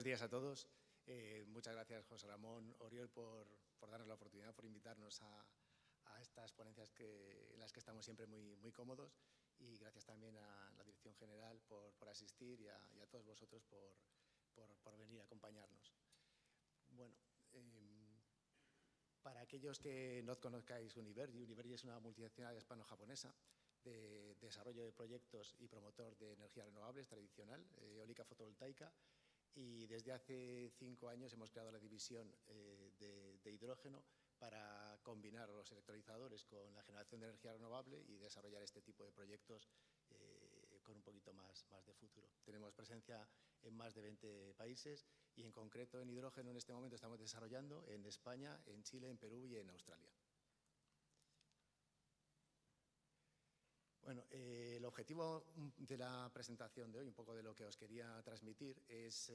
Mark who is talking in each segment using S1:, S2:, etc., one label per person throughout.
S1: Buenos días a todos. Muchas gracias, José Ramón Oriol, por darnos la oportunidad, por invitarnos a estas ponencias en las que estamos siempre muy cómodos. Y gracias también a la Dirección General por asistir y a todos vosotros por venir a acompañarnos. Bueno, para aquellos que no conozcáis Univergi, Univergi es una multinacional hispano-japonesa de desarrollo de proyectos y promotor de energías renovables tradicional, eólica fotovoltaica. Y desde hace 5 años hemos creado la división de hidrógeno para combinar los electrolizadores con la generación de energía renovable y desarrollar este tipo de proyectos con un poquito más de futuro. Tenemos presencia en más de 20 países y en concreto en hidrógeno en este momento estamos desarrollando en España, en Chile, en Perú y en Australia. Bueno, el objetivo de la presentación de hoy, un poco de lo que os quería transmitir, es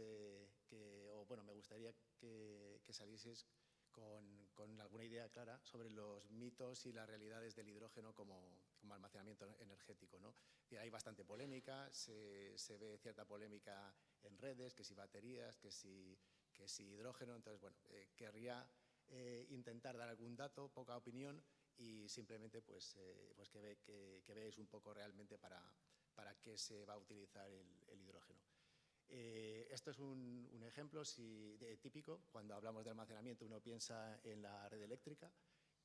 S1: me gustaría que salieseis con alguna idea clara sobre los mitos y las realidades del hidrógeno como almacenamiento energético, ¿no? Hay bastante polémica, se ve cierta polémica en redes, que si baterías, que si hidrógeno. Entonces, bueno, querría intentar dar algún dato, poca opinión, y simplemente que veáis un poco realmente para qué se va a utilizar el hidrógeno. Esto es un ejemplo típico. Cuando hablamos de almacenamiento uno piensa en la red eléctrica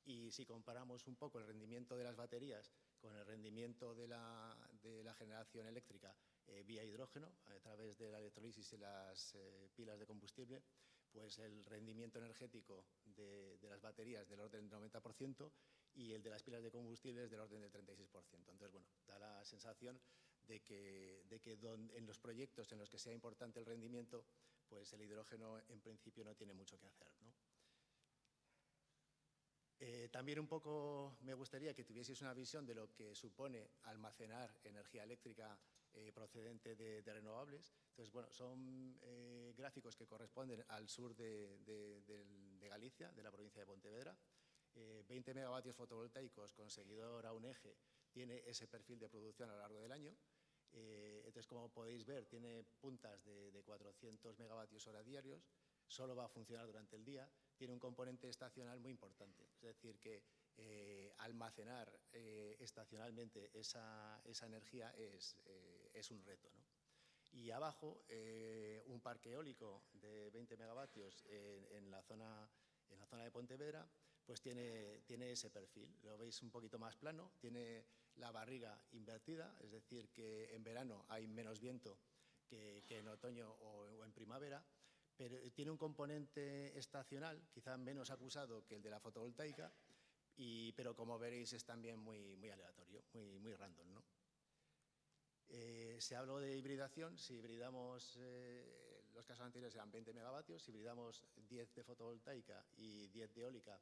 S1: y si comparamos un poco el rendimiento de las baterías con el rendimiento de la generación eléctrica vía hidrógeno a través de la electrolisis y las pilas de combustible, pues el rendimiento energético de las baterías del orden del 90% y el de las pilas de combustible es del orden del 36%. Entonces, bueno, da la sensación de que en los proyectos en los que sea importante el rendimiento, pues el hidrógeno en principio no tiene mucho que hacer, ¿no? También un poco me gustaría que tuvieseis una visión de lo que supone almacenar energía eléctrica procedente de renovables. Entonces, bueno, son gráficos que corresponden al sur de Galicia, de la provincia de Pontevedra. 20 megavatios fotovoltaicos con seguidor a un eje tiene ese perfil de producción a lo largo del año. Entonces, como podéis ver, tiene puntas de 400 megavatios hora diarios, solo va a funcionar durante el día, tiene un componente estacional muy importante, es decir, que almacenar estacionalmente esa energía es un reto, ¿no? Y abajo, un parque eólico de 20 megavatios en la zona de Pontevedra, pues tiene ese perfil. Lo veis un poquito más plano, tiene la barriga invertida, es decir, que en verano hay menos viento que en otoño o en primavera, pero tiene un componente estacional, quizá menos acusado que el de la fotovoltaica, pero como veréis es también muy aleatorio, muy random, ¿no? Se habló de hibridación. Si hibridamos, los casos anteriores eran 20 megavatios, si hibridamos 10 de fotovoltaica y 10 de eólica,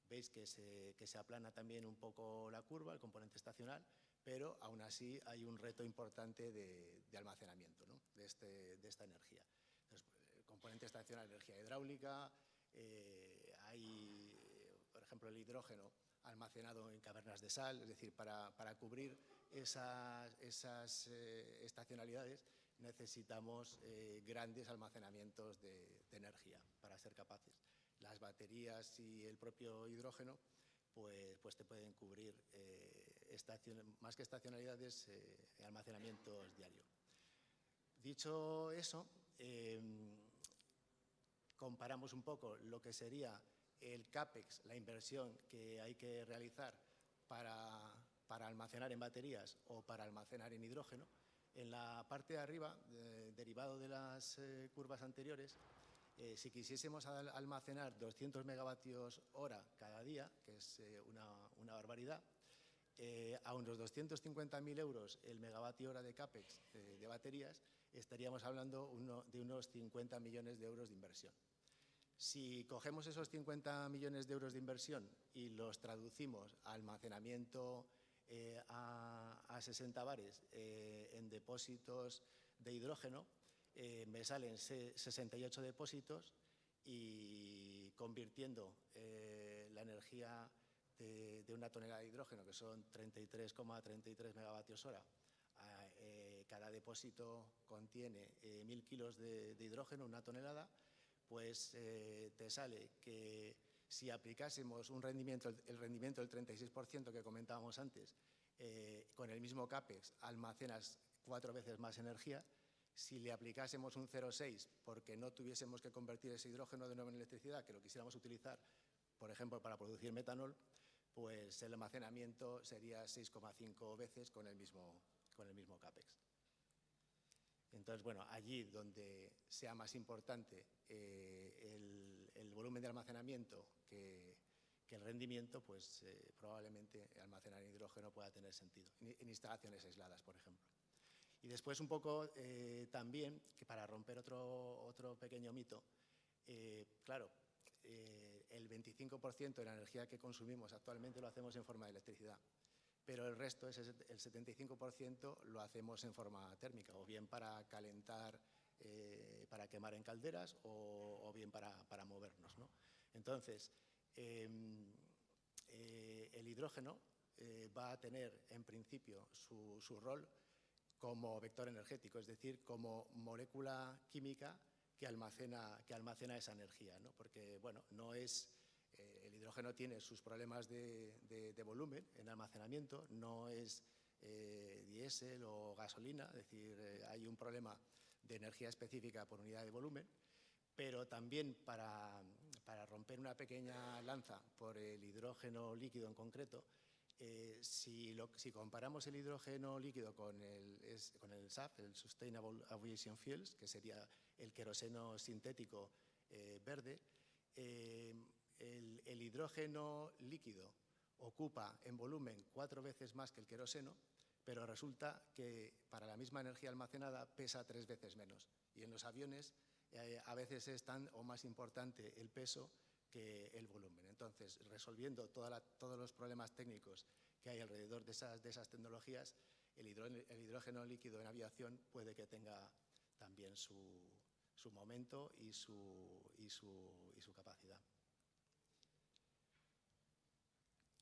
S1: veis que se aplana también un poco la curva, el componente estacional, pero aún así hay un reto importante de almacenamiento, ¿no? de esta energía. Entonces, el componente estacional, energía hidráulica, hay, por ejemplo, el hidrógeno almacenado en cavernas de sal, es decir, para cubrir esas estacionalidades necesitamos grandes almacenamientos de energía para ser capaces. Las baterías y el propio hidrógeno pues te pueden cubrir más que estacionalidades, almacenamientos diarios. Dicho eso, comparamos un poco lo que sería el CAPEX, la inversión que hay que realizar para almacenar en baterías o para almacenar en hidrógeno. En la parte de arriba, derivado de las curvas anteriores, si quisiésemos almacenar 200 megavatios hora cada día, que es una barbaridad, a unos 250.000 euros el megavatio hora de CAPEX de baterías, estaríamos hablando de unos 50 millones de euros de inversión. Si cogemos esos 50 millones de euros de inversión y los traducimos a almacenamiento a 60 bares en depósitos de hidrógeno, me salen 68 depósitos y convirtiendo la energía de una tonelada de hidrógeno, que son 33,33 megavatios hora, cada depósito contiene 1.000 kilos de hidrógeno, 1 tonelada, pues te sale que si aplicásemos el rendimiento del 36% que comentábamos antes, con el mismo CAPEX almacenas 4 veces más energía. Si le aplicásemos un 0,6 porque no tuviésemos que convertir ese hidrógeno de nuevo en electricidad, que lo quisiéramos utilizar, por ejemplo, para producir metanol, pues el almacenamiento sería 6,5 veces con el mismo CAPEX. Entonces, bueno, allí donde sea más importante el volumen de almacenamiento que el rendimiento, pues probablemente almacenar hidrógeno pueda tener sentido, en instalaciones aisladas, por ejemplo. Y después un poco también, que para romper otro pequeño mito, claro, el 25% de la energía que consumimos actualmente lo hacemos en forma de electricidad, pero el resto, el 75%, lo hacemos en forma térmica, o bien para calentar, para quemar en calderas, o bien para movernos, ¿no? Entonces, el hidrógeno va a tener, en principio, su rol como vector energético, es decir, como molécula química que almacena esa energía, ¿no? Porque, bueno, no es… el hidrógeno tiene sus problemas de volumen en almacenamiento, no es diésel o gasolina, es decir, hay un problema de energía específica por unidad de volumen, pero también para romper una pequeña lanza por el hidrógeno líquido en concreto, si comparamos el hidrógeno líquido con el SAF, el Sustainable Aviation Fuels, que sería el queroseno sintético verde, el hidrógeno líquido ocupa en volumen 4 veces más que el queroseno, pero resulta que para la misma energía almacenada pesa 3 veces menos. Y en los aviones a veces es tan o más importante el peso que el volumen. Entonces, resolviendo todos los problemas técnicos que hay alrededor de esas tecnologías, el hidrógeno líquido en aviación puede que tenga también su momento y su capacidad.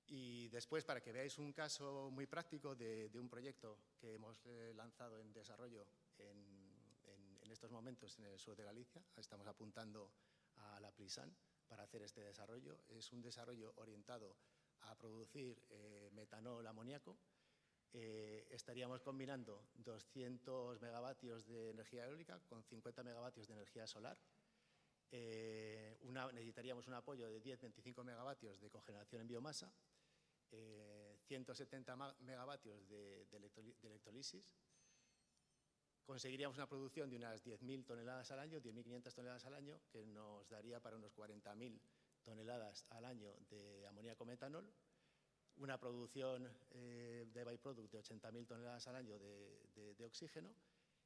S1: Y después, para que veáis un caso muy práctico de un proyecto que hemos lanzado en desarrollo en estos momentos en el sur de Galicia, estamos apuntando a la Plisan para hacer este desarrollo. Es un desarrollo orientado a producir metanol amoníaco. Estaríamos combinando 200 megavatios de energía eólica con 50 megavatios de energía solar. Necesitaríamos un apoyo de 10-25 megavatios de cogeneración en biomasa, 170 megavatios de electrolisis. Conseguiríamos una producción de unas 10.000 toneladas al año, 10.500 toneladas al año, que nos daría para unos 40.000 toneladas al año de amoníaco metanol, una producción de byproduct de 80.000 toneladas al año de oxígeno.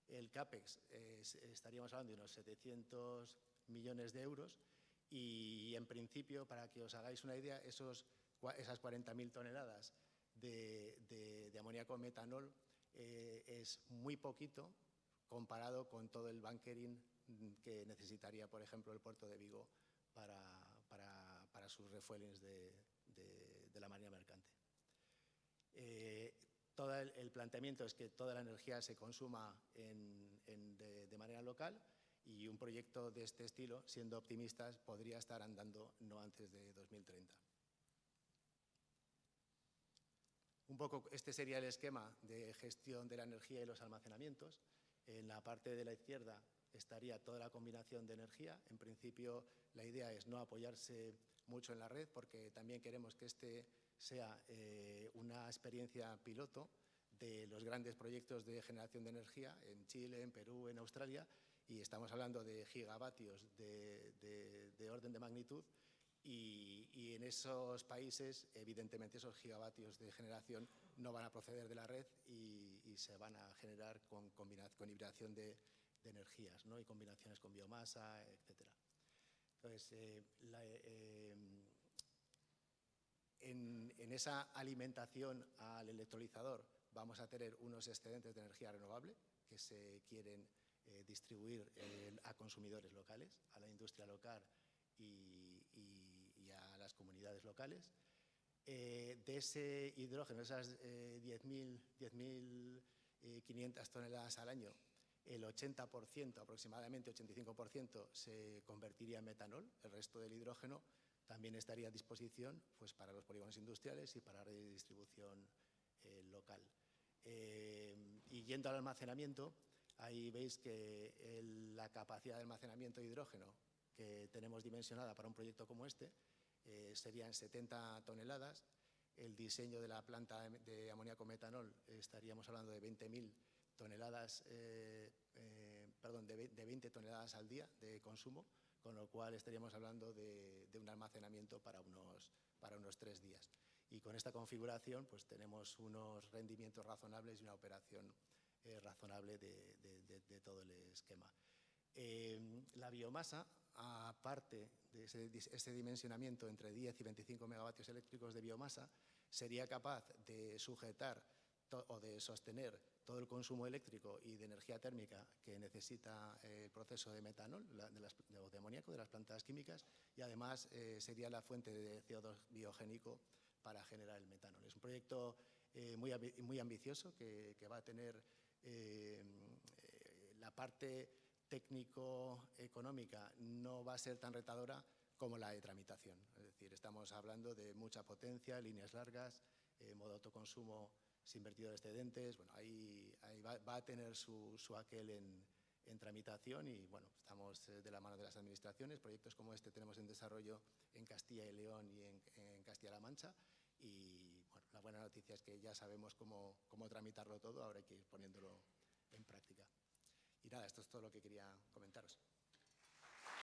S1: El CAPEX estaríamos hablando de unos 700 millones de euros y, en principio, para que os hagáis una idea, esas 40.000 toneladas de amoníaco metanol es muy poquito comparado con todo el bunkering que necesitaría, por ejemplo, el puerto de Vigo para sus refuelings de la marina mercante. Todo el planteamiento es que toda la energía se consuma de manera local, y un proyecto de este estilo, siendo optimistas, podría estar andando no antes de 2030. Un poco este sería el esquema de gestión de la energía y los almacenamientos. En la parte de la izquierda estaría toda la combinación de energía. En principio, la idea es no apoyarse mucho en la red, porque también queremos que este sea una experiencia piloto de los grandes proyectos de generación de energía en Chile, en Perú, en Australia, y estamos hablando de gigavatios de orden de magnitud, y en esos países, evidentemente, esos gigavatios de generación no van a proceder de la red y se van a generar con hibridación de energías, ¿no? Y combinaciones con biomasa, etcétera. Entonces, en esa alimentación al electrolizador vamos a tener unos excedentes de energía renovable que se quieren distribuir a consumidores locales, a la industria local y a las comunidades locales. De ese hidrógeno, esas 10.000 500 toneladas al año, el 80%, aproximadamente 85%, se convertiría en metanol. El resto del hidrógeno también estaría a disposición pues, para los polígonos industriales y para la red de distribución local. Y yendo al almacenamiento, ahí veis que la capacidad de almacenamiento de hidrógeno que tenemos dimensionada para un proyecto como este serían 70 toneladas. El diseño de la planta de amoníaco metanol estaríamos hablando de 20.000 toneladas, de 20 toneladas al día de consumo, con lo cual estaríamos hablando de un almacenamiento para unos 3 días. Y con esta configuración pues tenemos unos rendimientos razonables y una operación razonable de todo el esquema. La biomasa, aparte de ese dimensionamiento entre 10 y 25 megavatios eléctricos de biomasa, sería capaz de sujetar o de sostener todo el consumo eléctrico y de energía térmica que necesita el proceso de metanol o de amoníaco de las plantas químicas, y además sería la fuente de CO2 biogénico para generar el metanol. Es un proyecto muy ambicioso que va a tener la parte técnico-económica no va a ser tan retadora como la de tramitación. Es decir, estamos hablando de mucha potencia, líneas largas, modo de autoconsumo sin vertido de excedentes. Bueno, ahí va a tener su aquel en tramitación y bueno, estamos de la mano de las administraciones. Proyectos como este tenemos en desarrollo en Castilla y León y en Castilla-La Mancha. Y bueno, la buena noticia es que ya sabemos cómo tramitarlo todo, ahora hay que ir poniéndolo en práctica. Y nada, esto es todo lo que quería comentaros.